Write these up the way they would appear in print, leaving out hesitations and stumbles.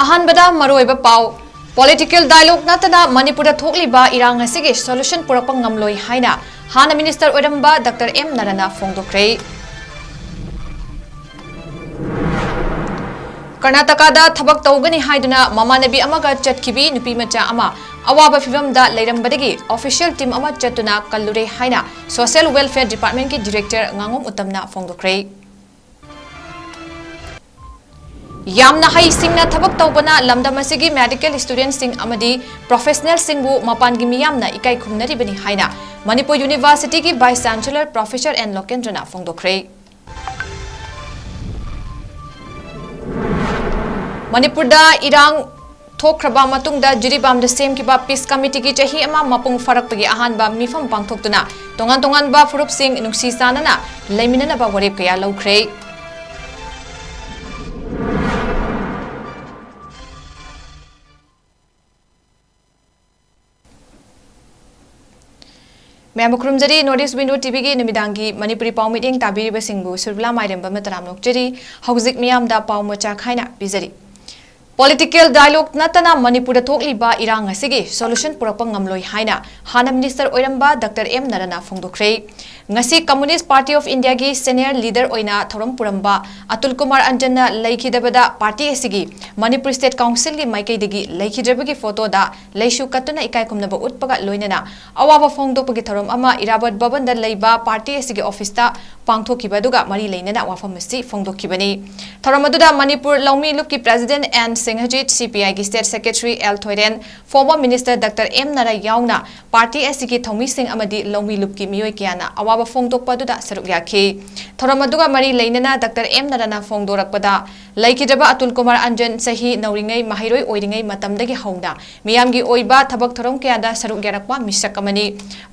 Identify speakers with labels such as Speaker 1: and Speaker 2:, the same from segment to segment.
Speaker 1: अहानबदा मरोइबा पाव political dialogue नतना मणिपुर थोकलिबा इरांग असिगे सॉल्यूशन पुरक्पा ngamloi हाइना हाना मिनिस्टर ओइरंबा डॉक्टर एम नरना फोंदोक्रे कर्नाटकादा थबक तौगनी हाइदुना ममानबी अमगा चटखिबी नुपी मचा अमा अवाबा फिवमदा लेरंबदगी ऑफिशियल टीम अमा चतुना कल्लुरे हाइना सोशल वेलफेयर डिपार्टमेंट की डायरेक्टर nganगोम उत्तमना फोंदोक्रे यामना हाई सिंगना थबक तौबना लमदम असिगी मेडिकल स्टूडेंट सिंग अमदी प्रोफेशनल सिंगबु मपानगी मियामना इकाई खुमनरिबनी हाइना मणिपुर यूनिवर्सिटी की वाइस चांसलर प्रोफेसर एन लोकेंद्रना फोंदोक्रे मणिपुरदा इरांग थोख्रबा मतुंगदा जिरीबामदा सेमकिबा पीस कमिटी की चही अमा मपुंग फरकपगी अहानबा मिफम पांगथोक्तुना तोंगान तोंगानबा फुरुप सिंग नुक्सी सानना लेमिननबा वरेप कया लौख्रे मैं खुरुमजरी नॉर्थ ईस्ट विंडो टीवी की निमिदांगी मणिपुरी पाव मीटिंग ताबीरिबा सिंगबु सुरबला माइरेंबा मतराम नोक्चरी हौजिक मियामदा पाव मचा खाइना बिजरी पॉलिटिकल डायलॉग नतना मणिपुर थोकलिबा इरांग असिगे सॉल्यूशन पुरक्पा ngamloi हाइना हाना मिनिस्टर ओइरंबा डॉक्टर एम नरना फोंदोक्रे ngasi communist party of India की सीनियर लीडर ओइना थौरम पुरंबा अतुल कुमार अंजनना लेखिदबदा पार्टी असिगी मणिपुर स्टेट काउंसिल की माइकैदगी लेखिद्रबगी फोटोदा लेशु कतुना इकाई खुमनबा उत्पगा लोइनना अवाबा फोंदोपगी थौरम अमा इराबत भवनदा लेबा पार्टी असिगी ऑफिसता पांगथोखिबदुगा मरी लेनना वाफम असि फोंदोखिबनी थौरम अदुदा मणिपुर लौमी लुप की प्रेसिडेंट एंड 𝗁𝗁 CPI की state secretary 𝗪𝗴𝗏 former minister doctor M Nara याउना पार्टी असिगी थौमी सिंह अमदी लौमी लुप की मियोय कियाना अवाबा फोंदोकपदुदा सरुक याखी थौरम अदुगा मरी लेनना डॉक्टर एम नरना फोंदोरकपदा लेखिद्रबा अतुल कुमार अंजन सही नौरिङै माहिरोय ओइरिङै मतमदगी हौना मियामगी ओइबा थबक थौरम कयादा सरुक यारकपा मिसक अमनी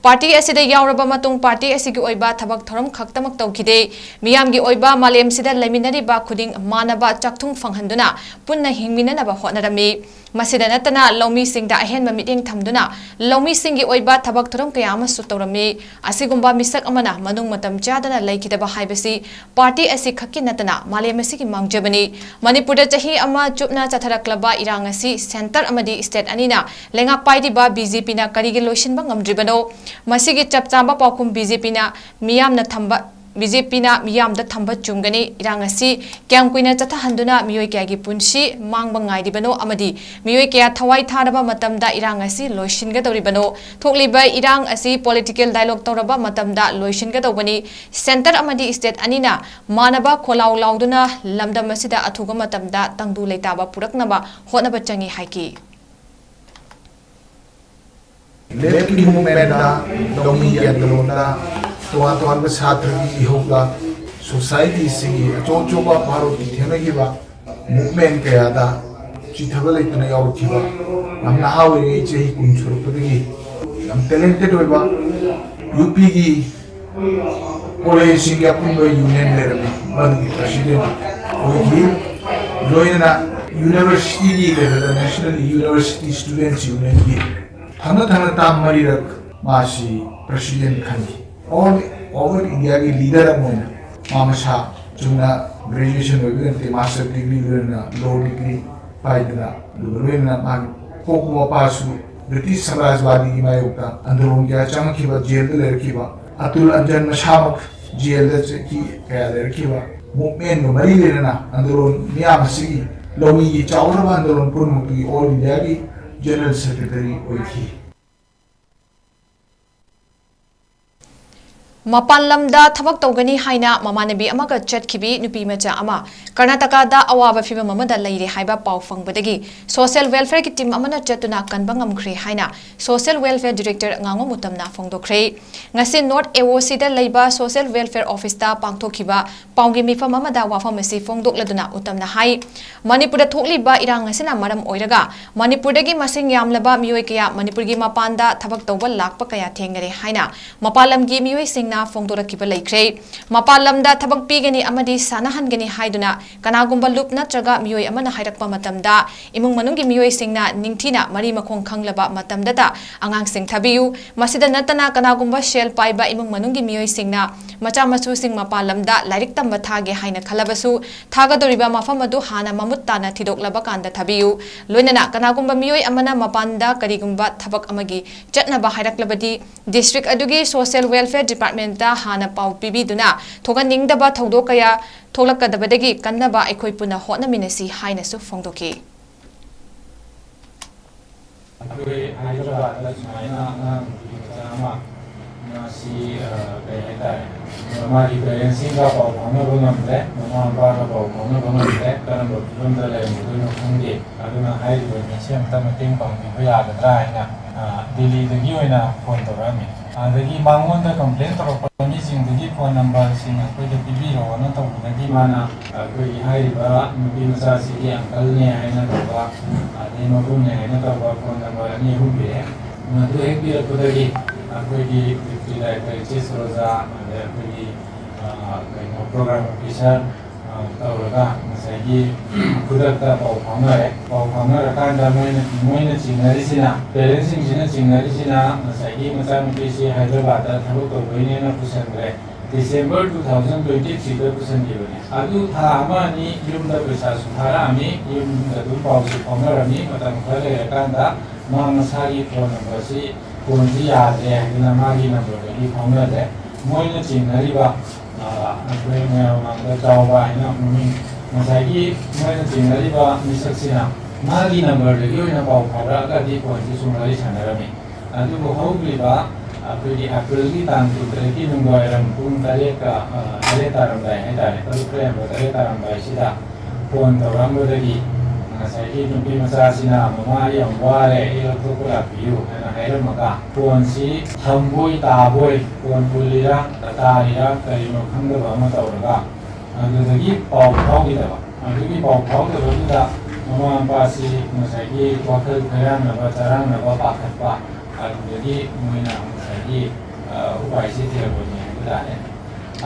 Speaker 1: पार्टी असिदा यावरबा मतुंग पार्टी असिगी ओइबा थबक थौरम खक्तमक तौखिदे मियामगी ओइबा मालेमसिदा लेमिनरिबा खुदिंग मानबा चक्थुंग फंगहंदुना पुन्ना हिंगमिननबा होनरमी मसिदा नतना लौमी सिंगदा अहेनबा मीटिंग थमदुना लौमी सिंगी ओइबा थबक थौरम कया अमसु तौरमी असिगुंबा मिसक अमना मनुंग मतम चादना लेखिदबा हाइबसी पार्टी असि खक्की नतना मालेम असिगी मांगजबनी मणिपुर चही अमा चुपना चथरक्लबा इरांग असि सेंटर अमदी स्टेट अनिना लेंगाक पाइदिबा बीजेपी ना करिगे लोइसिनबा ngamdribano मसिगी चपचाबा पाउकुम बीजेपी ना मियामना थंबा बीजेपी ना मियामदा थंबा चुंगनी इरांग असि क्याम कुइना चथहंदुना मियोय क्यागी पुंसी मांगबा ngaidibano amadi मियोय क्या थवाई थारबा मतमदा इरांग असि लोइसिनगदौरिबनो थोकलिबा इरांग असि पॉलिटिकल डायलॉग तौरबा मतमदा लोइसिनगदौबनी सेंटर अमदी स्टेट अनिना मानबा खोलाव लाउदुना लमदम असिदा अथुगा मतमदा तंगदु लेताबा पुरकनबा होनबा चंगी हाइकी
Speaker 2: लेफ्ट मूवमेंट लौमी आंदोलन तोान छात्र की इहोगा सोसाइटी से अचौचौब भारत की थेनगीबा मूवमेंट कयादा चिथब लेतना यावरखिबा हम नहा ओइरे चही 10 सुरपदगी हम टैलेंटेड होइबा यूपी की कॉलेज सिंग अपुंबा यूनियन लेरबी बंदी प्रेसिडेंट ओइगी लोइना यूनिवर्सिटी की level national university students union की थाना ताम मरीरक मासी प्रेसिडेंट खनी और ओवर इंडिया की लीडर अमोना मामसा जुना ग्रेजुएशन होइबे मास्टर डिग्री लेना लॉ डिग्री पाइदना लोरेना मान कोकुवा पासु ब्रिटिश साम्राज्यवादी की मायोक्ता अंदरों क्या चमकीबा जेल लेरकीबा अतुल अंजन मशामक जेल की क्या लेरकीबा मूवमेंट मरी लेना अंदरों मियामसिगी लौमी की चावरबा अंदरों पुरमुक्ति ऑल इंडिया की जनरल सेक्रेटरी ओइथी
Speaker 1: मपान लमदा थबक तौगनी हाइना ममानबी अमगा चटखिबी नुपी मचा अमा कर्नाटकादा अवाबा फिबम अमदा लैरे हाइबा पाव फंगबदगी सोशल वेलफेयर की टीम अमना चतुना कनबा ngamkhre हाइना सोशल वेलफेयर डायरेक्टर ngango मुतमना फोंदोख्रे ngasi नॉर्थ एओसी दा लैबा सोशल वेलफेयर ऑफिस ता पांगथोखिबा पावगी मिफम अमदा वाफम असि फोंदोकलदुना उतमना हाइ मणिपुर थोकलिबा इरांग असना मरम ओइरगा मणिपुरदगी मसिंग यामलबा मियोय कया मणिपुरगी मपानदा थबक तौबा लाकपा कया थेंगरे हाइना मपालमगी मियोय सिंग ꯁꯤꯡꯅ ꯐꯣꯡꯗꯣꯔꯛꯈꯤꯕ ꯂꯩꯈ꯭ꯔꯦ ꯃꯄꯥꯟ ꯂꯝꯗ ꯊꯕꯛ ꯄꯤꯒꯅꯤ ꯑꯃꯗꯤ ꯁꯥꯅꯍꯟꯒꯅꯤ ꯍꯥꯏꯗꯨꯅ ꯀꯅꯥꯒꯨꯝꯕ ꯂꯨꯞ ꯅꯠꯇ꯭ꯔꯒ ꯃꯤꯑꯣꯏ ꯑꯃꯅ ꯍꯥꯏꯔꯛꯄ ꯃꯇꯝꯗ ꯏꯃꯨꯡ ꯃꯅꯨꯡꯒꯤ ꯃꯤꯑꯣꯏꯁꯤꯡꯅ ꯅꯤꯡꯊꯤꯅ ꯃꯔꯤ ꯃꯈꯣꯡ ꯈꯪꯂꯕ ꯃꯇꯝꯗꯇ ꯑꯉꯥꯡꯁꯤꯡ ꯊꯥꯕꯤꯌꯨ ꯃꯁꯤꯗ ꯅꯠꯇꯅ ꯀꯅꯥꯒꯨꯝꯕ ꯁꯦꯜ ꯄꯥꯏꯕ ꯏꯃꯨꯡ ꯃꯅꯨꯡꯒꯤ ꯃꯤꯑꯣꯏꯁꯤꯡꯅ ꯃꯆꯥ ꯃꯁꯨꯁꯤꯡ ꯃꯄꯥꯟ ꯂꯝꯗ ꯂꯥꯏꯔꯤꯛ ꯇꯝꯕ ꯊꯥꯒꯦ ꯍꯥꯏꯅ ꯈꯜꯂꯕꯁꯨ ꯊꯥꯒꯗꯧꯔꯤꯕ ꯃꯐꯝ ꯑꯗꯨ ꯍꯥꯟꯅ ꯃꯃꯨꯠ ꯇꯥꯅ ꯊꯤꯗꯣꯛꯂꯕ ꯀꯥꯟꯗ ꯊꯥꯕꯤꯌꯨ ꯂꯣꯏꯅꯅ ꯀꯅꯥꯒꯨꯝꯕ ꯃꯤꯑꯣꯏ ꯑꯃꯅ ꯃꯄꯥꯟꯗ ꯀꯔꯤꯒꯨꯝꯕ ꯊꯕꯛ ꯑꯃꯒꯤ ꯆꯠꯅꯕ ꯍꯥꯏꯔꯛꯂꯕꯗꯤ ꯗꯤꯁꯇ꯭ꯔꯤꯛ ꯑꯗꯨꯒꯤ ꯁꯣꯁꯤꯌꯦꯜ ꯋꯦꯜꯐꯦꯌꯔ ꯗꯤꯄꯥꯔꯠꯃꯦꯟꯇ ꯍꯥꯟꯅ ꯄꯥꯎ ꯄꯤꯕꯤꯗꯨꯅ ꯊꯣꯛꯍꯟꯅꯤꯡꯗꯕ ꯊꯧꯗꯣꯛ ꯀꯌꯥ ꯊꯣꯛꯂꯛꯀꯗꯕꯗꯒꯤ ꯀꯟꯅꯕ ꯑꯩꯈꯣꯏ ꯄꯨꯟꯅ ꯍꯣꯠꯅꯃꯤꯟꯅꯁꯤ ꯍꯥꯏꯅꯁꯨ ꯐꯣꯡꯗꯣꯛꯈꯤ
Speaker 3: मारी पेरेंट्स का पाव फाउना बनमले ममा बाबा पाव फाउना बनमले करम फिल्मदा लेमदुनो खंगे अदुना हाइबो मिसेम तमतिंग पांगि होयागद्रा हाइना दिल्ली दगी ओइना फोन तौरामि अदगी मांगोंदा कंप्लेन तौरपा मिसिंगदगी फोन नंबर सिंग अखोइदा पिबिरो न तौबदगी माना अखोइ हाइबा नुबी मचा सिगी अंकल ने हाइना तौबा अदे मबुम ने हाइना तौबा फोन नंबर अनि हुबे मदु एक बिरपदगी अखोइगी 𝗪𝗓 𝐶𝐸 अखोइगी प्रोग्राम ऑफिसर तौरगा मसाइगी खुदक्ता पाव फाउनरकांदा मोइना चिंगनरिसिना पेरेंट्सिंगसिना चिंगनरिसिना मसाइगी मचा नुपीसी हैदराबाददा थबक तौबैनेना पुसनग्रे डिसेंबर 2023 दा पुसनगिबने अदु था अमानि युमदा पैसा सुथारामि युमदा दु पावसि फाउनरमि मतम खरे लेकांदा मा मसागी फोन नंबर सि फोन जी यादे हैना मागी नंबर दगी फाउनरदे मोइना चिंगनरिबा अखोइ मयामंदा जावबा हैना मुमि मसागी मोइना चिंगनरिबा मिसक्सिना मागी नंबर दगी ओइना पाव फाउरागदि फोन जी सुमरि सानरमि अदु हौग्लिबा अखोइगी अप्रैलगी तांग 2 नुंगाइरम पुंग 8 तारमदाइ हैतारे 8 तारमदाइ सिदा phone तौरमबदगी ngасai nupi masasina mama yang ware ila tukula piu na hairamaga phone si thamboi taboi phone pulira tatariya karino khangdaba ma tawraga adudagi pau phawgidaba adugi pau phawdabada mama pasi ngasai wakhal khayamnaba charangnaba pakhatpa adudagi moina ngasai upai si thiraboni adane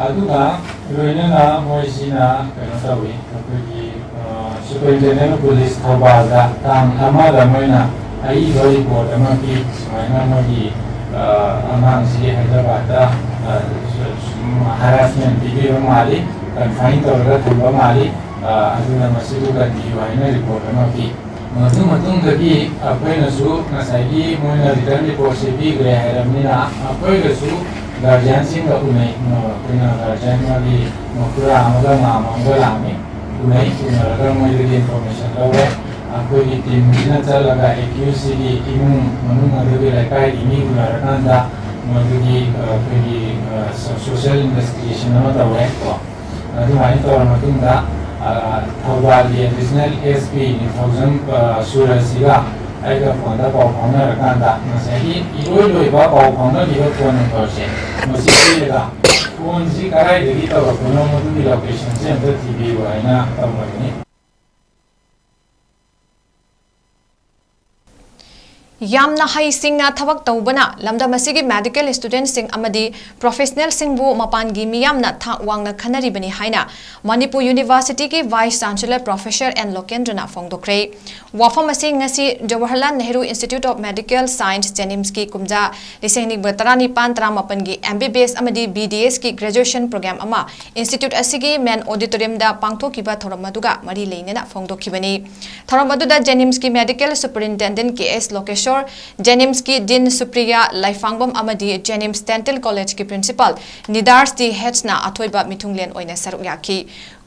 Speaker 3: aduga loinana moisina kano tawi adugi Superintendent Police Surbala tang amada moina ai roi board amaki sumaina mogi amang si Hyderabad harassment bigiro mali confine tawra thumba mali aduna masidu ga diwaina report amaki matung dagi apaina su ngasai moina return report se bigre hairamnina apaina su guardian sing ga unai pina guardian mali mokura amaga mamanga lami unai unaraga moidagi information lawe akhoi team sina chalaga accuse gi imung manung adugi laikai imi unarakanda moidagi akhoi social investigation ama tawe to adu mai to matungda thawali additional SP ni thousand surasiga aiga fonda paw phaunarakanda masai iroi ba paw phauna liba phone number se masiriga phone si karai dagi taw kono modu di location se anta TV waina tawmani
Speaker 1: Yamna hai singna thabak tawbana lamda masigi medical student sing amadi professional singbu mapangi miyamna thak wangna khanari bani haina Manipur University ki Vice Chancellor Professor N Lokendra Fongdokre wafam asing ngasi Jawaharlal Nehru Institute of Medical Science Jennings ki kumja lisengnik batarani pantra mapangi MBBS amadi BDS ki graduation program ama institute asigi main auditorium da pangthokiba thoramaduga mari leinena fongdokhibani thoramaduda Jennings ki medical superintendent KS Lokeshwar Jennings ki Din Supriya Laifangbam amadi Jennings Dental College ki principal Nidars di Hetsna athoiba mithunglen oina saruk yakhi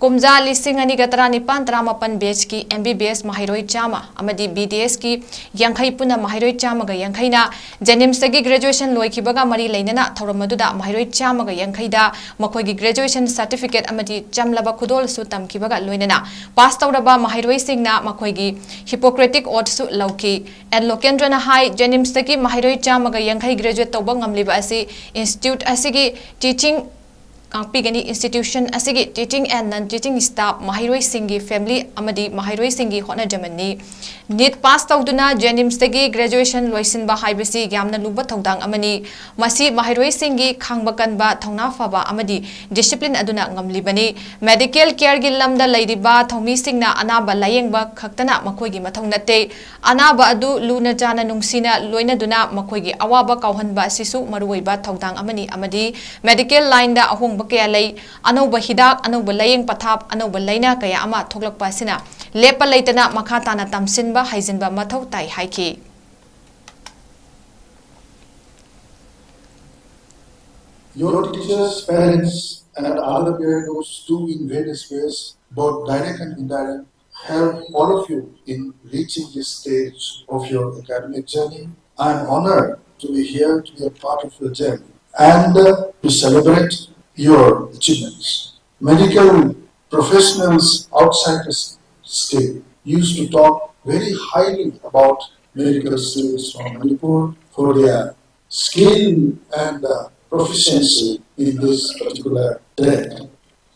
Speaker 1: kumja lising ani gatara nipan tramapan batch ki MBBS mahiroi chama amadi BDS ki yankhai puna mahiroi chama ga yankhai na Jennings gi graduation loikibaga mari leinana thoramaduda mahiroi chama ga yankhai da makhoi gi graduation certificate amadi chamlaba khudol su tamkibaga loinana pass tawraba mahiroi singna makhoi gi Hippocratic oath su lauki and Lokendra na hai Jennings gi mahiroi chama ga yankhai graduate tawba ngamliba asi institute asigi teaching ꯀꯥꯡꯄꯤꯒꯅꯤ institution asigi teaching and non teaching staff mahairoi singi family amadi mahairoi singi hotnajamani NEET pass tawduna Jenims tagi graduation loisinba haibasi yamna luba thodang amani masi mahairoi singi khangba kanba thongna faba amadi discipline aduna ngamlibani medical care gi lamda leiriba thomi singna anaba layengba khaktana makoi gi mathong nate anaba adu luna jana nungsina loina duna makoi gi awaba kauhanba sisu maruiba thodang amani amadi medical line da ahong kaya lay anauba hidak anauba layeng pathap anauba layna kaya ama thoklakpa sina lepa laytana makhatana tamsinba haijinba mathau tai haiki
Speaker 4: Your teachers, parents and other peer groups too in various ways, both direct and indirect, help all of you in reaching this stage of your academic journey. I am honored to be here to be a part of your journey and to celebrate your achievements. Medical professionals outside the state used to talk very highly about medical students from Manipur for their skill and proficiency in this particular trade.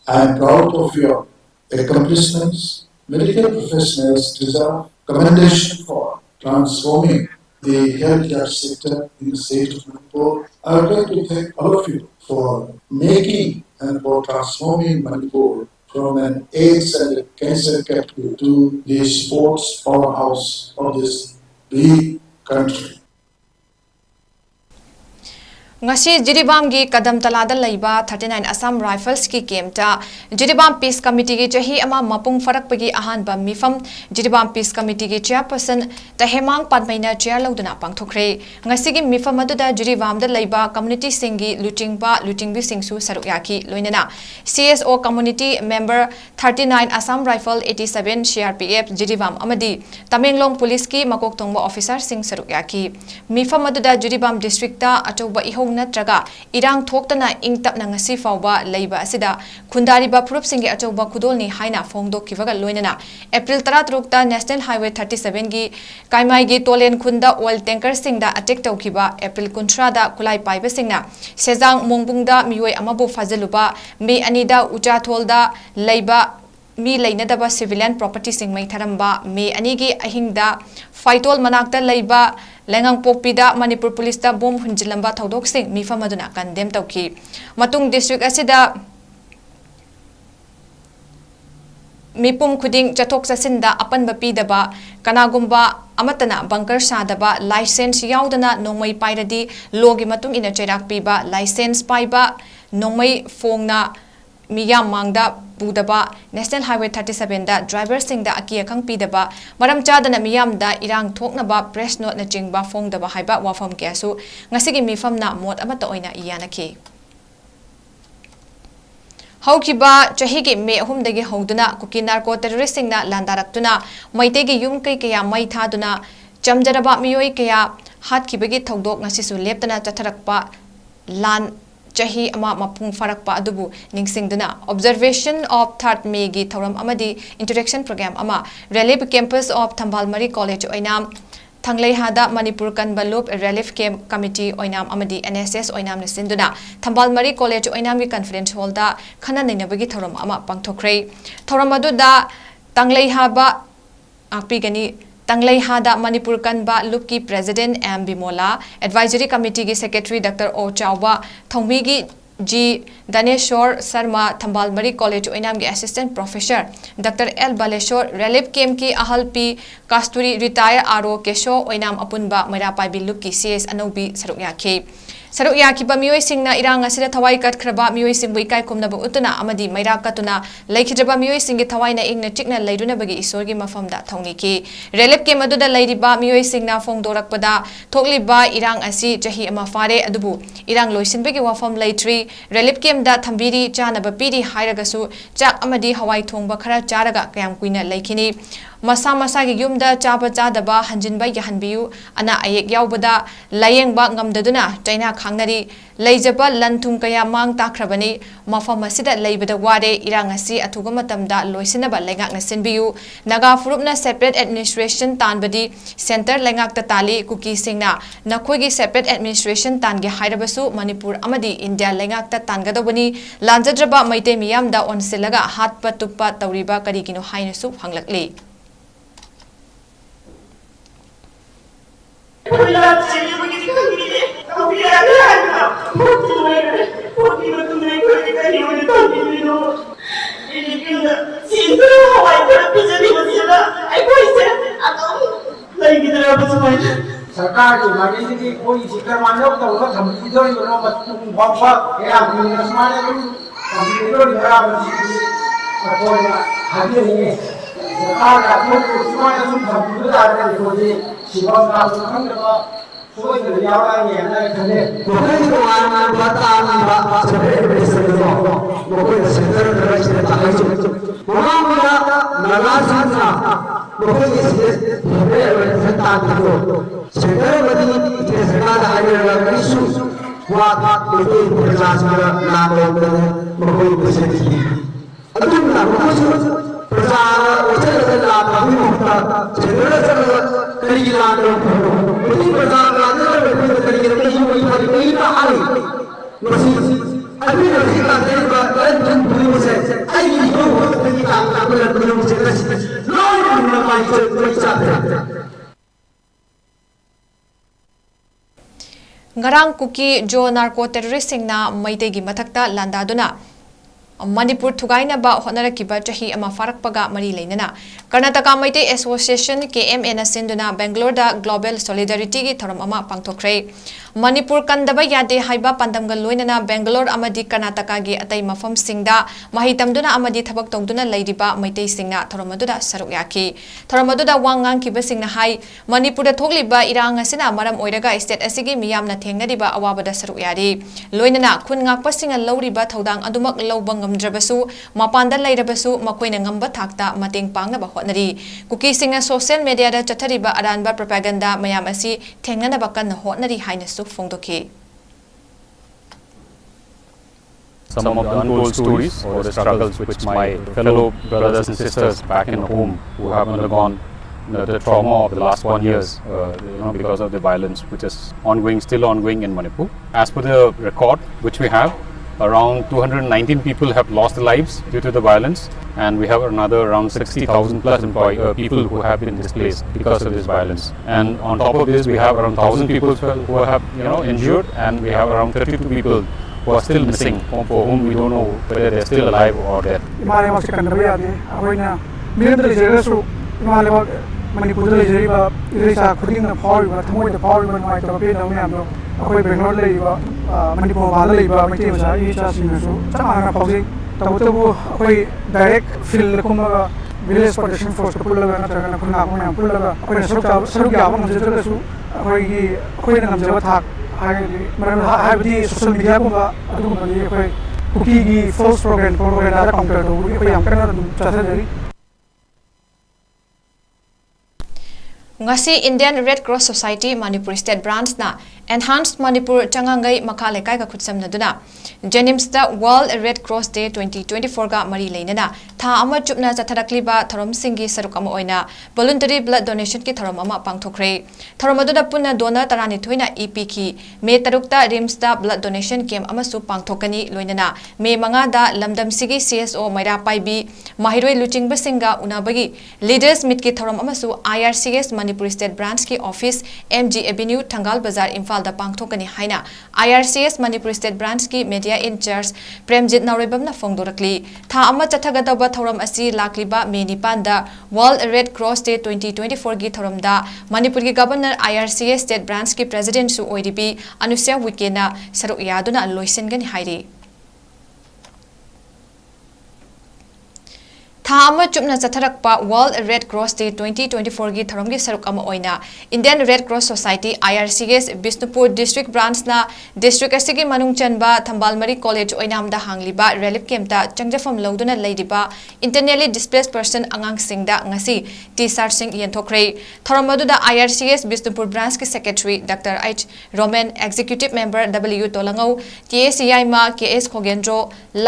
Speaker 4: I am proud of your accomplishments. Medical professionals deserve commendation for transforming the healthcare sector in the state of Manipur. I would like to thank all of you for making and for transforming Manipur from an AIDS and cancer capital to the sports powerhouse of this big country.
Speaker 1: ngasi Jiribam gi kadam talada laiba 39 Assam Rifles ki kemta Jiribam Peace Committee gi chahi ama mapung farak pagi ahan ba mifam Jiribam Peace Committee gi chairperson Tahemang Padmaina chair laudana pangthokre ngasi gi mifam aduda Jiribam da laiba community singi lutingbi singsu saruk yaki loinana CSO community member 39 Assam Rifle 87 CRPF Jiribam amadi Tamenglong Police ki makok tongba officer sing saruk yaki mifam aduda Jiribam district ta achoba ihong natraga irang thoktana ingtapna ngasi fawba leiba asida khundariba prup singi achoba khudolni haina phongdok kiwaga loinana April 13 ta National Highway 37 gi kaimai gi tolen khunda oil tanker singda attack tawkiba April 13 da kulai paiba singna sejang mongbungda mioi amabu fajaluba me anida uchatholda leiba mi leinadaba civilian property sing mai tharamba me anigi ahingda faitol manakta leiba lengang pokpida Manipur police da bom hunjilamba thodok sing mifam aduna condemn tawki matung district asida mipum khuding chathok chasinda apanba pidaba kanagumba amatana bunker sadaba license yaudana nongmai pairadi logi matung ina cherak piba license paiba nongmai fongna miyam mangda budaba National Highway 37 da driver sing da akia khang pidaba maram chadana miyam da irang thoknaba press note na jingba fongdaba haiba wafam kyasu ngasigi mifam na mot amata oina iyanaki haukiba chahigi me ahumdagi hongduna kuki narco terrorist singna landarakduna maitegi yum kai kaya mai thaduna chamjaraba miyoi kaya hatkibagi thodok ngasisu leptana chatharakpa lan chahi ama mapung farakpa adubu ningsingduna observation of 3rd May gi thoram amadi interaction program ama relief campus of Thambalmari College oinam Thanglei-hada Manipur Kanbalup Relief Camp Committee oinam amadi NSS oinam na sinduna Thambalmari College oinam gi conference hall da khana nainabagi thoram ama pangthokre thoram adu da Thanglei-haba apigani Thanglei-hada Manipur Kanbalup ki President 𝗵𝗵𝗀 Advisory Committee ki Secretary Dr. 𝗍𝗴𝗲 Thongmi gi G. Daneshwar Sharma Thambalmari College oinam gi Assistant Professor Dr. 𝗍𝗵𝗀 Relief Camp ki Ahal P. Kasturi Retire RO Kesho oinam apunba Mairapai Bilup ki CS Anaubi saruk yakhi saruk yakiba mioi singna irang asida thawai kat khraba mioi sing bui kai komna utuna amadi maira katuna laikhijaba mioi singi thawai na ingna tikna leiduna bagi isor gi mafamda thongni ki relief ke maduda leiriba mioi singna fongdorakpada thokliba irang asi jahi ama fare adubu irang loisin bagi wafam leitri relief kem da thambiri chana ba piri hairagasu chak amadi hawai thongba khara charaga kayam kuina laikhini masa masa gi yumda chaba chadaba hanjinba yahanbiu ana ayek yaubada layengba ngamdaduna China khangnari leijaba lanthum kaya mang takrabani mafam asida leibada ware irang asi athuga matamda loisinaba lengak na sinbiu naga furupna separate administration tanbadi center lengak ta tali kuki singna nakhoigi separate administration tangi hairabasu manipur amadi india lengak ta tangadobani lanjadraba maite miyamda onsilaga hatpa tuppa tawriba karigino hainasu hanglakli
Speaker 5: सरकार की marketing की कोई जिक्र मानो तो वो computer ही बनो मतलब बम्बा क्या बिजनेस माने तो कंप्यूटर ही बड़ा बनी कोई हाथी नहीं सरकार का कोई उसमें तुम कंप्यूटर आ रहे हो जी शिवान का सुखम का कोई दरिया वाला ये ना खले कोई तो आना बता आना सबे बेसर दो कोई सेंटर दरज देता है वहां मेरा नगासना कोई ये सबे संता को सेंटर बदी के सरकार हाईवे इशू वाद कोई प्रशासन नाम कोई बेसर अदुना प्रजा उसे लाभ भी होता सेंटर से कई लाभ उसी प्रजा राज्य में कई कई का हाल मसीह अभी नहीं का देश का जन पूरी से आई जो होती है का पूरी से लोग न पाई कोई चाहते
Speaker 1: ngarang kuki jo narco terrorist singna maite gi mathakta landaduna Manipur thugaina ba honara kiba chahi ama farakpaga mari leinana Karnataka Maite Association KMN asinduna Bangalore da Global Solidarity gi thoram ama pangthokre Manipur kandaba yade haiba pandamga loinana Bangalore amadi Karnataka gi atai mafam singda mahitamduna amadi thabak tongduna leiriba maite singna thoromaduda saruk yaki thoromaduda wangang kiba singna hai Manipur da thogliba irang asina maram oiraga state asigi miyamna thengnariba awabada saruk yari loinana khun ngakpa singa lawriba thodang adumak lawbang ngamdrabasu mapanda leirabasu makoina ngamba thakta mateng pangnaba hotnari kuki singna social media da chathariba aranba propaganda mayam asi thengnana bakan hotnari hainasu phongdoki
Speaker 6: some of the untold stories or the struggles which my fellow brothers and sisters back in home who have undergone the trauma of the last 1 year because of the violence which is still ongoing in Manipur. As per the record which we have, around 219 people have lost their lives due to the violence, and we have another around 60,000 plus people who have been displaced because of this violence. And on top of this, we have around 1,000 people who have injured, and we have around 32 people who are still missing, for whom we don't know whether they're still alive or dead.
Speaker 7: Manipur leisure irisa khuding na power ba thamoi da power man mai to pe na me amlo akoi Bangalore le ba Manipur ba le ba mai te sa i cha sin so cha na pause to to akoi direct field ko ma village protection force ko la na ta na khuna ko na ko la akoi saruk ya ba mo je su akoi na nam je ba thak hai maran hai bi social media ko ba adu ma ni akoi kuki gi false propaganda da counter to akoi am kana cha sa jari
Speaker 1: Ngasi Indian Red Cross Society Manipur State Branch na Enhanced Manipur Changangai Makale Kai ka khutsamna duna Jenims da World Red Cross Day 2024 ga mari leinana tha ama chupna chatharakliba thorom singi saruk ama oina voluntary blood donation ki thorom ama pangthokre thorom adu da punna donor tarani thoina EP ki me tarukta rims da blood donation camp ama su pangthokani loinana me manga da lamdam sigi CSO maira paibi mahiroi luchingba singa unabagi leaders meet ki thorom ama su IRCS Manipur State Branch ki office MG Avenue Thangal Bazar Imphal da pangthokani haina IRCS Manipur State Branch ki media in charge Premjit Naurebam na phongdorakli tha ama chathagadaba thoram asi lakliba me nipan da World Red Cross Day 2024 gi thoram da Manipur ki Governor IRCS State Branch ki President su oiribi Anusya Wikena saruk yaduna loisengani hairi Thama chupna chatharakpa World Red Cross Day 2024 gi tharomgi saruk ama oina Indian Red Cross Society IRCS Bishnupur District Branch na district asigi manung chanba Thambalmari College oinamda hangliba relief camp ta changjafam loduna leidiba internally displaced person angang singda ngasi T-shirt sing yenthokre thoromaduda IRCS Bishnupur Branch ki Secretary Dr. 𝗍𝗵𝗱𝗏 Executive Member 𝗵𝗶𝗀𝗏 𝐷𝐴𝐶𝐼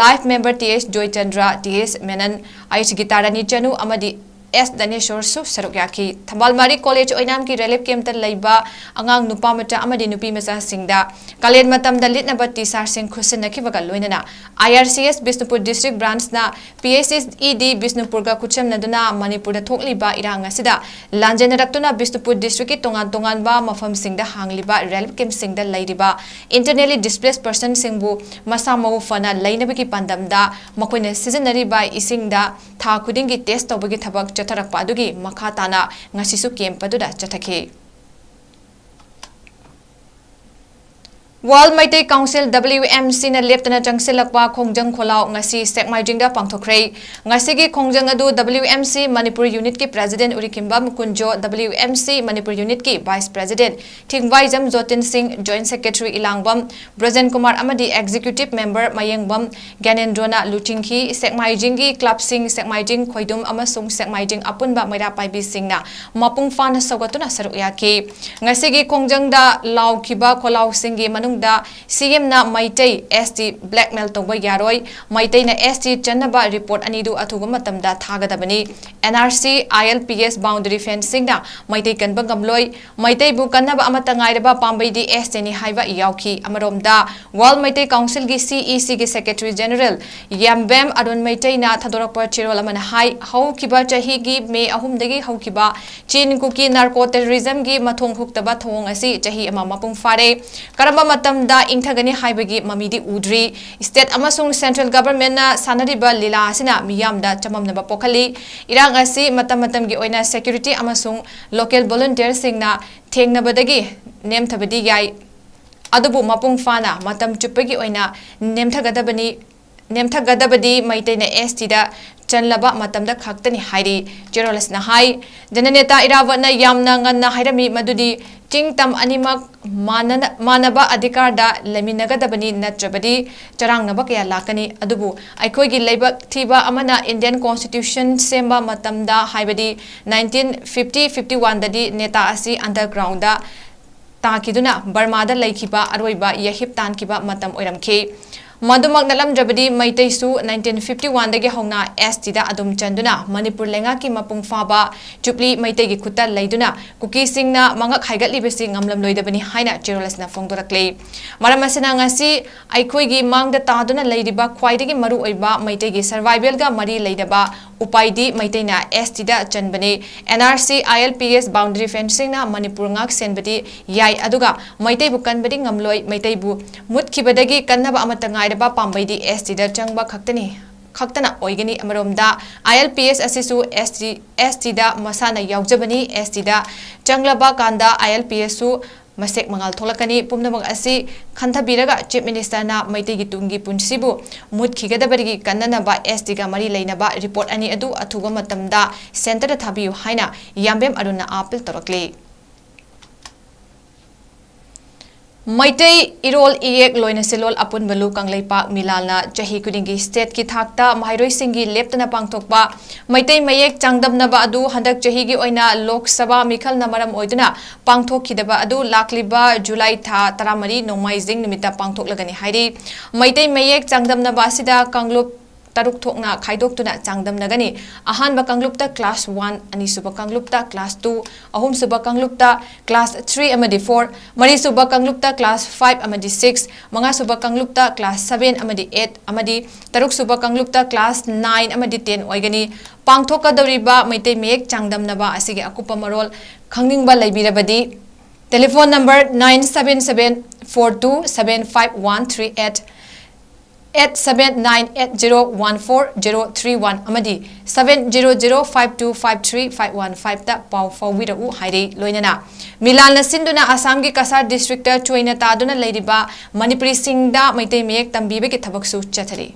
Speaker 1: Life Member 𝗍𝗏𝗏 𝐷𝐴𝐶𝐻 Menon 𝗍𝐺𝐞𝐰𝐬 𝐁𝐫𝐴 amadi S. Daneshwar su sarukyaki Thambalmari College oinam ki relief camp ta leiba angang nupa macha amadi nupi macha singda kalen matam da litnaba T-shirt sing khusinnakibaga loinana IRCS Bishnupur District Branch na PSSED Bishnupur ga kucham naduna Manipur da thokliba irang asida lanjenaratuna Bishnupur District ki tongan ba mafam singda hangliba relief camp singda leidiba internally displaced person singbu masa mau fana leinabaki pandamda makoina seasonary by isingda tha khudingi test tobagi thabak chatharakpa adugi makha tana ngasisu camp aduda chathake World Maitai Council WMC na leptana changsilakpa khongjang kholau ngasi 𝗍𝗵𝗂𝗏 da pangthokre ngasi gi khongjang adu WMC Manipur Unit ki President 𝗰𝗵𝗏𝗀𝗀 WMC Manipur Unit ki Vice President 𝗵𝗵𝗀𝗏 𝗀𝗀 Singh Joint Secretary 𝗍𝗏𝗏 Brajen Kumar amadi Executive Member 𝗵𝗫𝗏 Gyanendrona Lutingki 𝗍𝗵𝗂𝗏 gi Club Singh 𝗍𝗵𝗂𝗏 Khoidum amasung 𝗍𝗵𝗂𝗏 apunba maira paibi singna mapung fana sagatuna saruyaki ngasi gi khongjang da laukhiba kholau singgi manung da CM na Maitai ST blackmail tawba yaroi Maitai na ST chanaba report anidu athuga matamda thagadabani NRC ILPS boundary fencing na Maitai kanba gamloi Maitai bu kanaba amata ngairaba pambai di ST ni haiba yauki amaromda World Maitai Council gi CEC gi Secretary General Yambem Adon Maitai na thadorakpa chirol amana hai haukiba chahi gi me ahumdagi haukiba Chin kuki narco terrorism gi mathong huktaba thong asi chahi ama mapung fare karamba da ingthagani haibagi mamidi udri state amasung central government na sanariba lila asina miyamda chamamnaba pokhali irang asi matam gi oina security amasung local volunteers singna thengnabadagi nemthabadi yai adubu mapung fana matam chupagi oina nemthagadabadi maitaina ST da chanlaba matamda khaktani hairi jerolasna hai jananeta irawatna yamna nganna hairami madudi tingtam animak manaba adhikar da leminagadabani natrabadi charangnaba kaya lakani adubu aikhoigi leibak thiba amana Indian Constitution semba matamda haibadi 1950-51 dadi neta asi underground da takiduna Burma da laikhiba aroiba yahip tankiba matam oiramkhi Madumak nalam jabadi Maitai su 1951 dagi hongna ST da adum chanduna Manipur lenga ki mapung faba chupli Maitai gi khutta leiduna kuki singna mangak haigatli besi ngamlam loidabani haina cherolasna fongdorakle maramasina ngasi aikhoi gi mangda taduna leidiba khwaidagi maru oiba Maitai gi survival ga mari leidaba upaidi Maitai na ST da chanbani NRC ILPS boundary fencing na Manipur ngak senbadi yai aduga Maitai bu kanbadi ngamloi Maitai bu mutkibadagi kannaba amata ngairaba pambaidi ST da changba khaktana oigani amaromda ILPS asisu ST da masana yaujabani ST da changlaba kanda ILPS su masek mangal tholakani pumnamak asi khanthabiraga Chief Minister na Maitai gi tungi punsibu mutkhigadabari kannanaba ST ga mari leinaba report ani adu athuga matamda center da thabiyu haina Yambem Aruna appeal torakle Maitai irol iek loina silol apun balu kanglaipak milalna chahi kudingi state ki thakta mahairoi singi leptana pangthokpa Maitai mayek changdamnaba adu handak chahi gi oina Lok Sabha mikhal namaram oiduna pangthokhidaba adu lakliba July tha 13 nomaijing nimita pangthoklagani hairi Maitai mayek changdamnaba asida kanglup taruk thokna khaidok tuna changdam nagani ahan ba kanglupta class 1 ani suba kanglupta class 2 ahum suba kanglupta class 3 amadi 4 mari suba kanglupta class 5 amadi 6 manga suba kanglupta class 7 amadi 8 amadi taruk suba kanglupta class 9 amadi 10 oigani pangthoka dawriba Maitai mayek changdam naba asigi akupa marol khangningba laibirabadi telephone number 977427513 87980143031 amadi 700525351 da pau fawirau hairi loinana Milalna sinduna Assam gi Kasar district ta choina taduna leiriba Manipuri singda Maitai mayek tambibe ki thabaksu chathari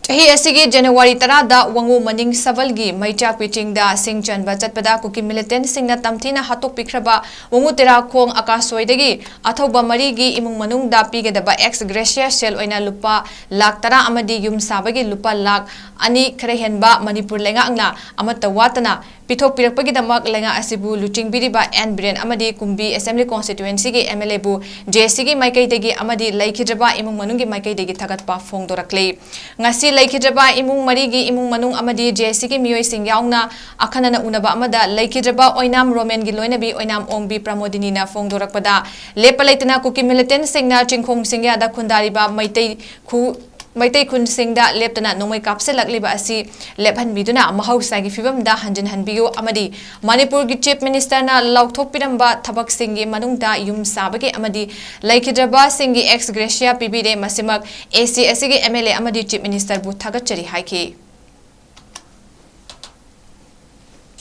Speaker 1: ꯆꯍꯤ ꯑꯁꯤꯒꯤ ꯖꯅꯋꯥꯔꯤ 10ꯗ ꯋꯥꯡꯉꯨ ꯃꯅꯤꯡ ꯁꯕꯜꯒꯤ ꯃꯩꯆꯥꯛꯄꯤ ꯆꯤꯡꯗ ꯁꯤꯡ ꯆꯟꯕ ꯆꯠꯄꯗ cookie ꯃꯤꯂꯤꯇꯦꯟꯠꯁꯤꯡꯅ ꯇꯝꯊꯤꯅ ꯍꯥꯠꯇꯣꯛꯄꯤꯈ꯭ꯔꯕ ꯋꯥꯡꯉꯨ ꯇꯦꯔꯥꯈꯣꯡ 𝗪ꯀꯥꯁꯣꯏꯗꯒꯤ ꯑꯊꯧꯕ ꯃꯔꯤꯒꯤ ꯏꯃꯨꯡ ꯃꯅꯨꯡꯗ ꯄꯤꯒꯗꯕ 𝐋 ꯒ꯭ꯔꯦꯁꯤꯌꯥ ꯁꯦꯜ ꯑꯣꯏꯅ ꯂꯨꯄꯥ ꯂꯥꯈ 10 ꯑꯃꯗꯤ ꯌꯨꯝ ꯁꯥꯕꯒꯤ ꯂꯨꯄꯥ ꯂꯥꯈ 2 ꯈꯔ ꯍꯦꯟꯕ ꯃꯅꯤꯄꯨꯔ ꯂꯩꯉꯥꯛꯅ ꯑꯃꯠꯇ ꯋꯥꯠꯇꯅ ꯄꯤꯊꯣꯛꯄꯤꯔꯛꯄꯒꯤꯗꯃꯛ ꯂꯩꯉꯥꯛ ꯑꯁꯤꯕꯨ ꯂꯨꯆꯤꯡꯕꯤꯔꯤꯕ ꯑꯦꯟ ꯕꯤꯔꯦꯟ ꯑꯃꯗꯤ ꯀꯨꯝꯕꯤ ꯑꯦꯁꯦꯝꯕ꯭ꯂꯤ ꯀꯣꯟꯁꯇꯤꯇ꯭ꯌꯨꯑꯦꯟꯁꯤꯒꯤ MLAꯕꯨ JSCꯒꯤ ꯃꯥꯏꯀꯩꯗꯒꯤ ꯑꯃꯗꯤ ꯂꯩꯈꯤꯗ꯭ꯔꯕ ꯏꯃꯨꯡ ꯃꯅꯨꯡꯒꯤ ꯃꯥꯏꯀꯩꯗꯒꯤ ꯊꯥꯒꯠꯄ ꯐꯣꯡꯗꯣꯔꯛꯂꯤ ꯉꯁꯤ ꯂꯩꯈꯤꯗ꯭ꯔꯕ ꯏꯃꯨꯡ ꯃꯔꯤꯒꯤ ꯏꯃꯨꯡ ꯃꯅꯨꯡ ꯑꯃꯗꯤ JSCꯒꯤ ꯃꯤꯑꯣꯏꯁꯤꯡ ꯌꯥꯎꯅ ꯑꯈꯟꯅꯅ ꯎꯅꯕ ꯑꯃꯗ ꯂꯩꯈꯤꯗ꯭ꯔꯕ ꯑꯣꯏꯅꯥꯝ ꯔꯣꯃꯦꯟꯒꯤ ꯂꯣꯏꯅꯕꯤ ꯑꯣꯏꯅꯥꯝ ꯑꯣꯡꯕꯤ ꯄ꯭ꯔꯃꯣꯗꯤꯅꯤꯅ ꯐꯣꯡꯗꯣꯔꯛꯄꯗ ꯂꯦꯞꯄ ꯂꯩꯇꯅ ꯀꯨꯀꯤ ꯃꯤꯂꯤꯇꯦꯟꯠꯁꯤꯡꯅ ꯆꯤꯡꯈꯣꯡ ꯆꯤꯡꯌꯥꯗ ꯈꯨꯟꯗꯥꯔꯤꯕ ꯃꯩꯇꯩ ꯈꯨꯟꯁꯤꯡꯗ ꯂꯦꯞꯇꯅ ꯅꯣꯡꯃꯩ ꯀꯥꯞꯁꯤꯜꯂꯛꯂꯤꯕ ꯑꯁꯤ ꯂꯦꯞꯍꯟꯕꯤꯗꯨꯅ ꯃꯍꯧꯁꯥꯒꯤ ꯐꯤꯕꯝꯗ ꯍꯟꯖꯤꯟꯍꯟꯕꯤꯌꯨ ꯑꯃꯗꯤ ꯃꯅꯤꯄꯨꯔꯒꯤ ꯆꯤꯞ ꯃꯤꯅꯤꯁꯇꯔꯅ ꯂꯥꯎꯊꯣꯛꯄꯤꯔꯝꯕ ꯊꯕꯛꯁꯤꯡꯒꯤ ꯃꯅꯨꯡꯗ ꯌꯨꯝ ꯁꯥꯕꯒꯤ ꯑꯃꯗꯤ ꯂꯩꯈꯤꯗ꯭ꯔꯕꯁꯤꯡꯒꯤ 𝐋 ꯒ꯭ꯔꯦꯁꯤꯌꯥ ꯄꯤꯕꯤꯔꯦ ꯃꯁꯤꯃꯛ AC ꯑꯁꯤꯒꯤ MLA ꯑꯃꯗꯤ ꯆꯤꯞ ꯃꯤꯅꯤꯁꯇꯔꯕꯨ ꯊꯥꯒꯠꯆꯔꯤ ꯍꯥꯏꯈꯤ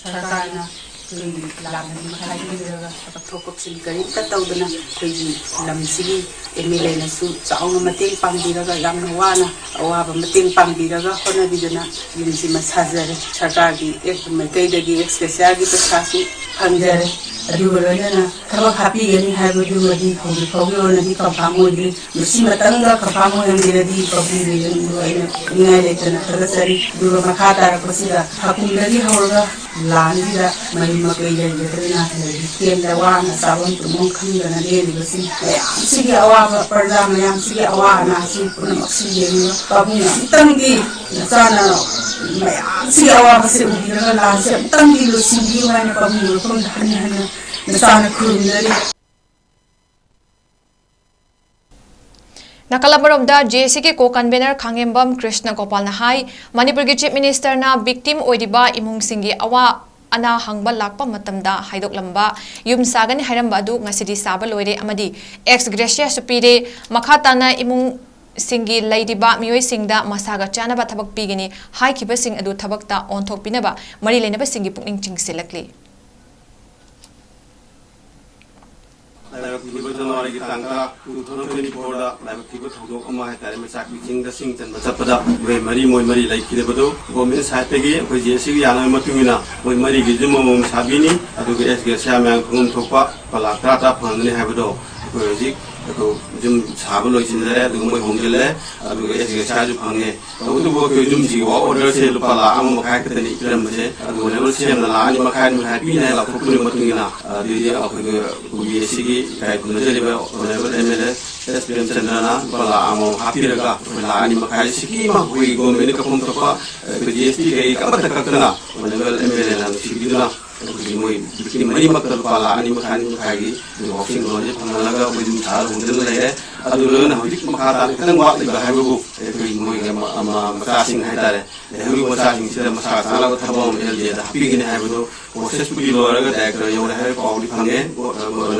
Speaker 8: सरकारना लामनी मखाइबिरगा थोकपसिन करिता तौदना कोइगी लमसिगी MLA नसु चाउना मतेंग पांगबिरगा यामना वाना अवाबा मतेंग पांगबिरगा होनबिदना युमसि मसाजरे सरकारगी एक मकैदगी एक्सकेसियागी पसासु फंगजरे अदुगरना थबक हापिगनि हाइबदुगदि फौगिओनदि कफामोदि मसि मतंगा कफामोयंगिरदि पबिरिगनि दुआइना नियाय लेतना थगसरी दुगा मखातारपसिदा हाकुंदगी हौरगा लानिदा मकैदना केंद्र वाना सावन तुमों खंगना लेलिबसि सिगी अवाबा प्रजा मयाम सिगी अवाना सि पुनमक्सियनि कबुं तंगी नसाना मयाम सिगी अवाबा से उदिरगा लासे तंगी लोसिंगी वाना कबुं रोकम धान्य नसाना खुरुंदरी
Speaker 1: Nakalabaromda JSCꯒꯤ co-convener ꯈꯥꯡꯉꯦꯝꯕꯝ ꯀ꯭ꯔꯤꯁꯅ ꯒꯣꯄꯥꯜꯅ ꯍꯥꯏ ꯃꯅꯤꯄꯨꯔꯒꯤ ꯆꯤꯞ ꯃꯤꯅꯤꯁꯇꯔꯅ ꯚꯤꯛꯇꯤꯝ ꯑꯣꯏꯔꯤꯕ ꯏꯃꯨꯡꯁꯤꯡꯒꯤ ꯑꯋꯥ ꯑꯅꯥ ꯍꯪꯕ ꯂꯥꯛꯄ ꯃꯇꯝꯗ ꯍꯥꯏꯗꯣꯛꯂꯝꯕ ꯌꯨꯝ ꯁꯥꯒꯅꯤ ꯍꯥꯏꯔꯝꯕ ꯑꯗꯨ ꯉꯁꯤꯗꯤ ꯁꯥꯕ ꯂꯣꯏꯔꯦ ꯑꯃꯗꯤ 𝐋 ꯒ꯭ꯔꯦꯁꯤꯌꯥꯁꯨ ꯄꯤꯔꯦ ꯃꯈꯥ ꯇꯥꯅ ꯏꯃꯨꯡꯁꯤꯡꯒꯤ ꯂꯩꯔꯤꯕ ꯃꯤꯑꯣꯏꯁꯤꯡꯗ ꯃꯁꯥꯒ ꯆꯥꯅꯕ ꯊꯕꯛ ꯄꯤꯒꯅꯤ ꯍꯥꯏꯈꯤꯕꯁꯤꯡ ꯑꯗꯨ ꯊꯕꯛꯇ ꯑꯣꯟꯊꯣꯛꯄꯤꯅꯕ ꯃꯔꯤ ꯂꯩꯅꯕꯁꯤꯡꯒꯤ ꯄꯨꯛꯅꯤꯡ ꯆꯤꯡꯁꯤꯜꯂꯛꯂꯤ
Speaker 9: January की तंगा 2024 दा लाइबकी थौदोक अमा हाइतारे मचाकि चिंगदा सिंग चनबा चपदा वे मरी मोय मरी लाइखिदे बदो गवर्नमेंट साइड पेगी अखोय JSC की याना मतुंगिना मोय मरी की जुमोम साबिनी अदुगे SG साम्यां खुम थोपा पला त्राता फंगने हाइबदो अखोय जिक अखो जुम साबो लोइसिनरे अदुगे मोय होंगेले अदुगे SG साजु फंगे अदुबो के जुम जी वा ऑर्डर से लुपाला अम मखाय कतनि इरमबसे अदुगे लेवल सेम ला अनि मखाय मखाय पीने ला थोपनि मतुंगिना दिदि अखोय JSC की काय कुनजेलेबे लेवल MLA SPM चंद्रना पला अम हापिरगा ला अनि मखाय सिकी मा हुई गवर्नमेंट का फम थोपा JST के कबत कतना लेवल MLA ना सिकिदुना मोय बिकि मरी मकल पाला अनि मखानी बॉक्सिंग लोजे फंगलागा बिदुम थाल हुंदल ले अदुलन हजिक मखाता तंग वात लिबा हाइबो एतोय मोय अमा मसासिंग हाइतारे हेवि मसासिंग सिदा मसा साला को थबो मेल जे हापिगिने हाइबो प्रोसेस पुली लोरगा डायरेक्टर योरे हाइ पाउली फंगे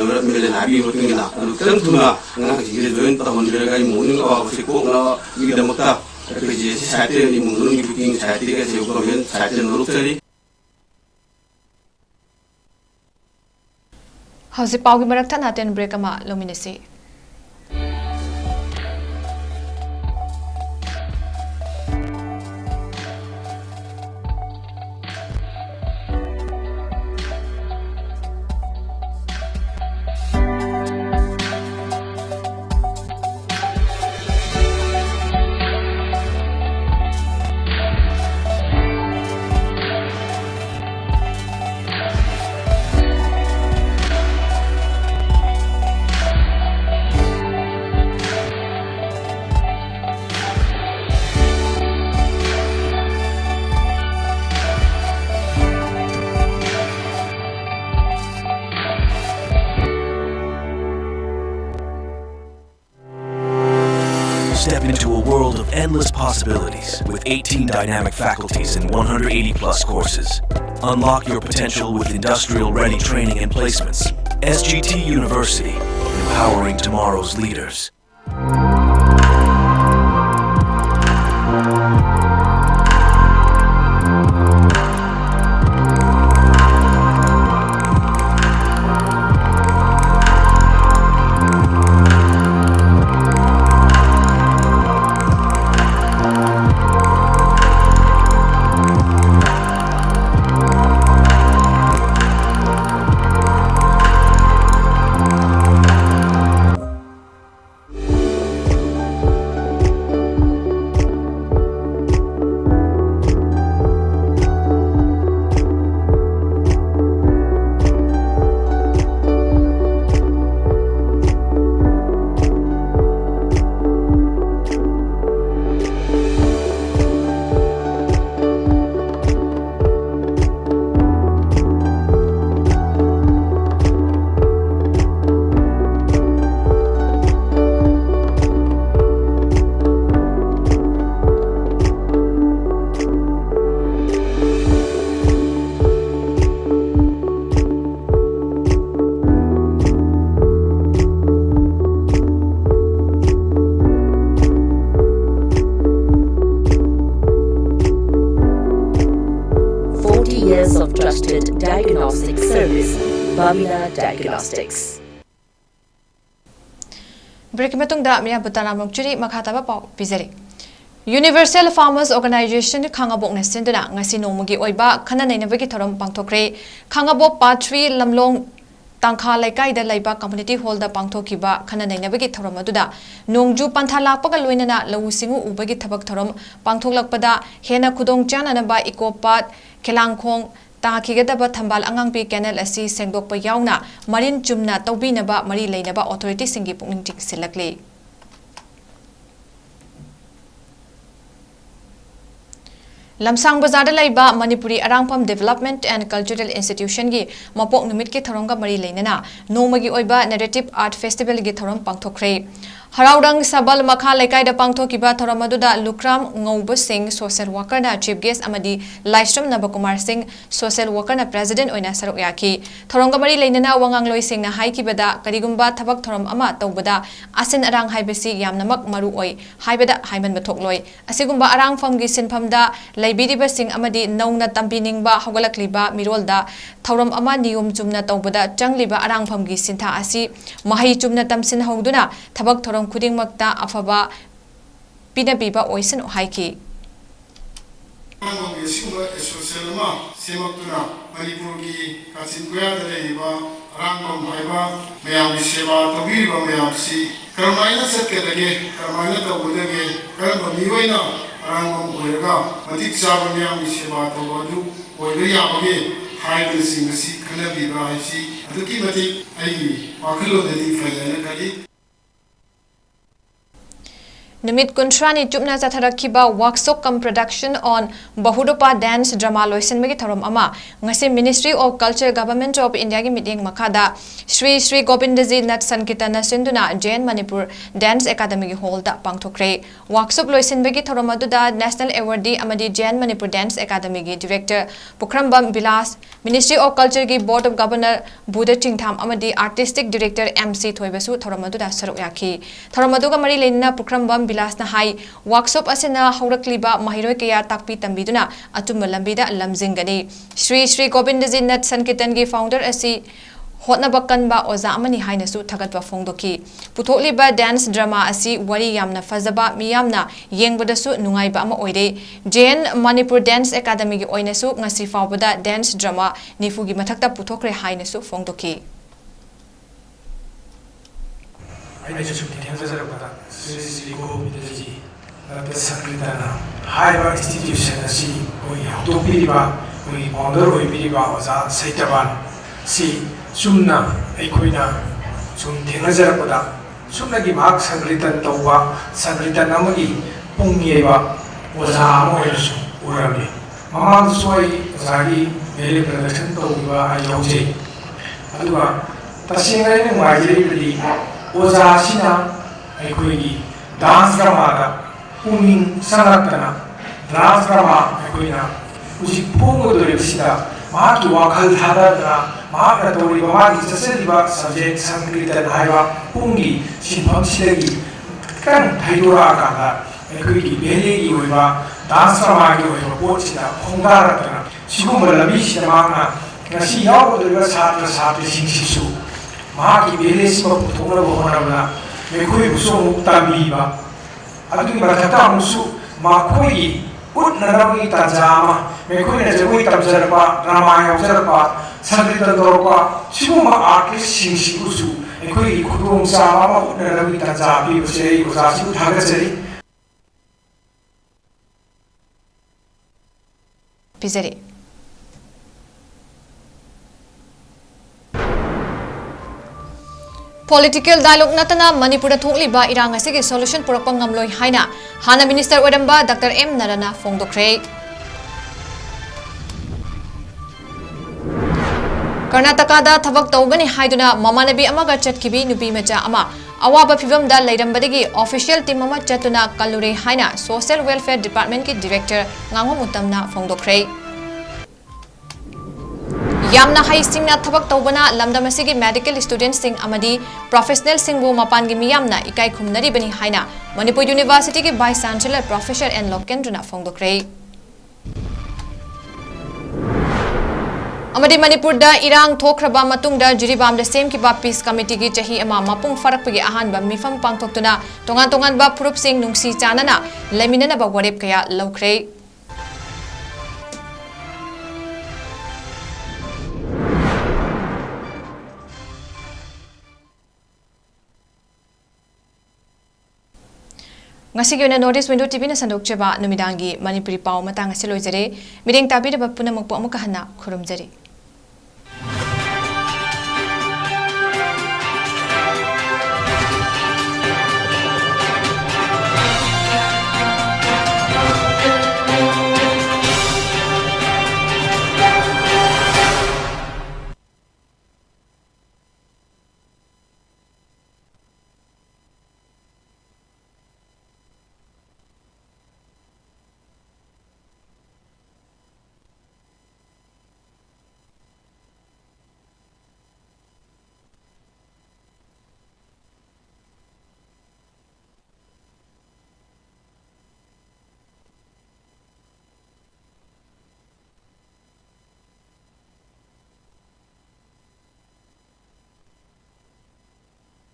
Speaker 9: नगर मिले हाबि होतिंगिना अदु तंग थुना nga ji join ta honbirga i morning awa se ko na gi damata एतोय जे साइते नि मुंगुंग बिकिंग साइते के से government साइते नरुचरी
Speaker 1: Hausi paugi marak thana ten break ama lominasi.
Speaker 10: Step into a world of endless possibilities with 18 dynamic faculties and 180 plus courses. Unlock your potential with industrial-ready training and placements. SGT University, empowering tomorrow's leaders.
Speaker 11: 40 years of trusted diagnostic service. 𝗵𝗶𝘀 Diagnostics.
Speaker 1: Break matungda miya butana mukchuri makhataba pau pizari. Universal Farmers Organization Khangabok na sinduna ngasi nomugi oiba khana nainabagi thorom pangthokre Khangabok Part 3 lamlong Tangkha laikai da laiba community hall da pangthokiba khana nainabagi thorom aduda nongju pantha lakpaga loinana lawusingu ubagi thabak thorom pangthoklakpada hena khudong chana ba ikopat khelangkhong Takigadaba Thambal Angangpi Canal asi sengdokpa yauna marin chumna tawbinaba mari leinaba authority singi pungning tiksilakli. Lamsang Bazar laiba Manipuri Arangpham Development and Cultural Institution gi mapok numit ki thoronga mari leinana nomagi oiba narrative art festival gi thorom pangthokre Haraudang Sabal Makha Laikai da pangthokiba thorom aduda Lukram 𝗍𝗶𝗱𝗏 social worker na chief guest amadi Laistram Nabakumar Singh social worker na president oina saruk yaki thoronga mari leinana wangangloi sing na haikibada karigumba thabak thorom ama tawbada asin arang haibasi yamnamak maru oi haibada haiman mathokloi asigumba arangpham gi sinphamda laibiriba sing amadi nauna tampiningba hogalakliba mirolda thorom ama niyom chumna tawbada changliba arangpham gi sintha asi mahai chumna tamsin hogduna thabak thorom kuding makta afaba pinabiba oisan haiki
Speaker 12: manipur ki 𝗋𝐢𝐯𝐞 𝐍𝐞𝐰𝐬 arangom haiba mayam seva tawiriba mayam si karmaina satkadage karmaina tawudage karma miwaina arangom oiraga matik chaba mayam seva tawadu oira yabage haibal sing asi khanabiba haisi aduki matik ai wakhilodadi fayana kali
Speaker 1: Numit Kuntrani Chupna Zatharakhiba workshop cum production on Bahurupa dance drama loisin magi thorom ama ngasi Ministry of Culture Government of India gi meeting makhada Shri Govindaji Nat Sankirtana ಸಿಂಧುನ J N Manipur dance academy hall ದ ಪಾಂಗ್ಥೋಕ್ರೆ workshop ಲೋಯಿಸಿನ್ಬಗಿ ಥೋರಮ್ ಅದುದ national awardee ಅಮದಿ J N Manipur dance academy ಗಿ director Pukhrambam Bilas ministry of culture ಗಿ board of governor ಬುದ ಚಿಂಗ್ಥಾಮ್ ಅಮದಿ ಆರ್ಟಿಸ್ಟಿಕ್ ಡೈರೆಕ್ಟರ್ 𝐹𝐶 ಥೋಯ್ಬಸು ಥೋರಮ್ ಅದುದ ಸರಕ್ ಯಾಖಿ ಥೋರಮ್ ಅದುಗ ಮರಿ ಲೈನ ಪುಖ್ರಂಬಂ ಬಿಲಾಸ್ ನ ಹೈ ವರ್ಕ್ಶಾಪ್ ಅಸಿನ ಹೌರಕ್ಲಿಬಾ ಮಹಿರೋಯ್ ಕಯಾ ತಾಕ್ಪಿ ತಂಬಿದುನ ಅಚುಂಬ ಲಂಬಿದ ಲಂಜಿಂಗನಿ ಶ್ರೀ ಗೋವಿಂದಜಿ ನಟ್ ಸಂಕೀರ್ತನ್ ಗಿ founder ಅಸಿ Hotnaba kanba oza amani hainasu thagatwa phongdoki puthokliba dance drama asi wari yamna fazaba miyamna yengbadasu nungaiba ama oire Jain Manipur Dance Academy gi oinasu ngasi fawbada dance drama nifu gi mathakta puthokre hainasu phongdoki
Speaker 5: aina chukti thengzarabada Sri 𝗍𝗏 Sankeetana haiba institution asi oi hotopiriba oi founder oi piriba oza Saitaban si sumna aikoina sum thengazarapada sumna gi bhag sankritan tawba sankritan amagi pungyeba oza amoisu urami mamang soi ozagi mele production tawba ayauje aduga tasingai ne wajiri oza sina aikoigi dance drama da pungin sanatana dance drama aikoina uji pongo dorebsida 마기 와칼 타다나 마가 도리 마기 자세리바 서브젝트 상크리탄 하이바 풍기 신방 시대기 깐 타이도라가가 그기 메레기 오이바 다스라마기 오이바 보치다 홍다라더나 지금을 라비시다 마나 다시 야고들과 사드 싱시수 마기 메레시바 보통으로 보나보나 메코이 무소 묵다미바 아두기 바타타 무수 마코이 utnarawi tajama mekoi na jagoi tamjarpa drama yamjarpa sangrita dorpa sibuma artist singsi usu ekoi khudong sama utnarawi tajabi usei usasi uthagachari
Speaker 1: pizari Political dialogue natana Manipur thokliba irang asigi solution purakpa ngamloi haina hana minister oidamba Dr. M Narana phongdokre Karnataka da thabak tawgani haiduna mamanabi amaga chatkibi nupi macha ama awaba phibam da leirambadagi official team ama chatuna kalure haina social welfare department ki director ngangom utamna phongdokre Yamna hai singna thabak tawbana lamdam asigi medical students sing amadi professional singbu mapan gi miyamna ikai khumnari bani haina Manipur University ki vice chancellor professor N Lokendruna phongdokre अमदी मणिपुरदा इरांग थोखरबा मतुंगदा जिरीबामदा सेमकिबा peace कमिटीगी चही अमा मपुंग फरकपगी अहानबा मिफम पांगथोक्तुना तोंगान तोंगानबा फुरुपसिंग नुंगसी चानना लेमिननबा वरेप कया लौख्रे नॉर्थ ईस्ट विंडो टीवी संदोक्चबा नुमिदांगी मणिपुरी पाव मतंग असे लोइजरे मिरेंग ताबीरबा पुनमक अमुक हन्ना खुरुमजरी।